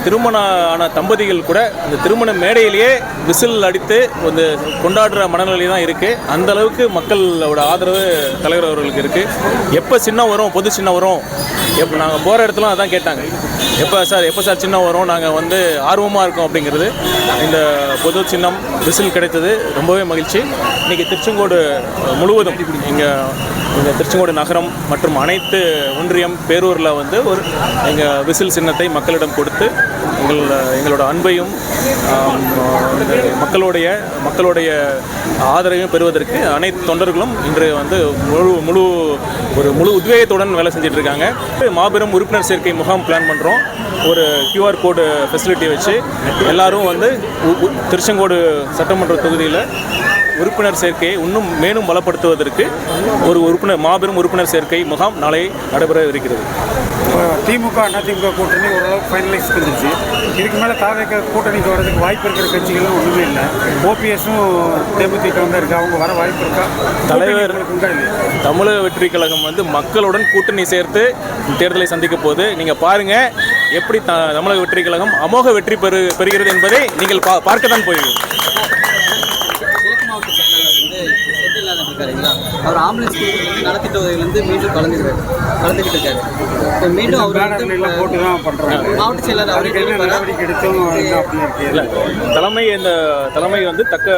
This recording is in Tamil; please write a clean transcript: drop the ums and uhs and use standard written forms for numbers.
திருமண ஆன தம்பதிகள் கூட அந்த திருமண மேடையிலேயே விசில் அடித்து வந்து கொண்டாடுற மனநிலை தான் இருக்குது. அந்த அளவுக்கு மக்களோட ஆதரவு தலைவர் அவர்களுக்கு இருக்குது. எப்போ சின்னம் வரும், பொது சின்னம் வரும், எப்போ நாங்கள் போகிற இடத்துல அதான் கேட்டாங்க, எப்போ சார் சின்னம் வரும், நாங்கள் வந்து ஆர்வமாக இருக்கோம் அப்படிங்கிறது. இந்த பொது சின்னம் விசில் கிடைத்தது ரொம்பவே மகிழ்ச்சி. இன்றைக்கி திருச்செங்கோடு முழுவதும் இந்த திருச்செங்கோடு நகரம் மற்றும் அனைத்து ஒன்றியம் பேரூரில் வந்து எங்கள் விசில் சின்னத்தை மக்களிடம் கொடுத்து எங்களோட அன்பையும் மக்களுடைய ஆதரவையும் பெறுவதற்கு அனைத்து தொண்டர்களும் இன்று வந்து முழு உத்வேகத்துடன் வேலை செஞ்சுட்டு இருக்காங்க. மாபெரும் உறுப்பினர் சேர்க்கை முகாம் பிளான் பண்ணுறோம். ஒரு QR கோடு ஃபெசிலிட்டி வச்சு எல்லாரும் வந்து திருச்செங்கோடு சட்டமன்ற தொகுதியில் உறுப்பினர் சேர்க்கையை இன்னும் மேலும் பலப்படுத்துவதற்கு மாபெரும் உறுப்பினர் சேர்க்கை முகாம் நாளை நடைபெற இருக்கிறது. திமுக அதிமுக கூட்டணி ஓரளவுக்கு ஃபைனலைஸ் பண்ணிருச்சு. இதுக்கு மேலே தாவேக கூட்டணிக்கு வர்றதுக்கு வாய்ப்பு இருக்கிற கட்சிகளும் ஒன்றுமே இல்லை. ஓபிஎஸும் தேமுதிக வந்து இருக்கு, அவங்க வர வாய்ப்பு இருக்கா? தலைவர் தமிழக வெற்றி கழகம் வந்து மக்களுடன் கூட்டணி சேர்த்து தேர்தலை சந்திக்க போது நீங்கள் பாருங்கள் எப்படி தமிழக வெற்றி கழகம் அமோக வெற்றி பெறுகிறது என்பதை நீங்கள் பார்க்கத்தான் போகிறீர்கள். அவர் ஆம்புலன்ஸ் நலத்திட்ட உதவியிலிருந்து மீண்டும் கலந்துக்கிட்டு இருக்காரு. மீண்டும் அவர் மாவட்ட செயலர் அவருக்கு தலைமை வந்து தக்க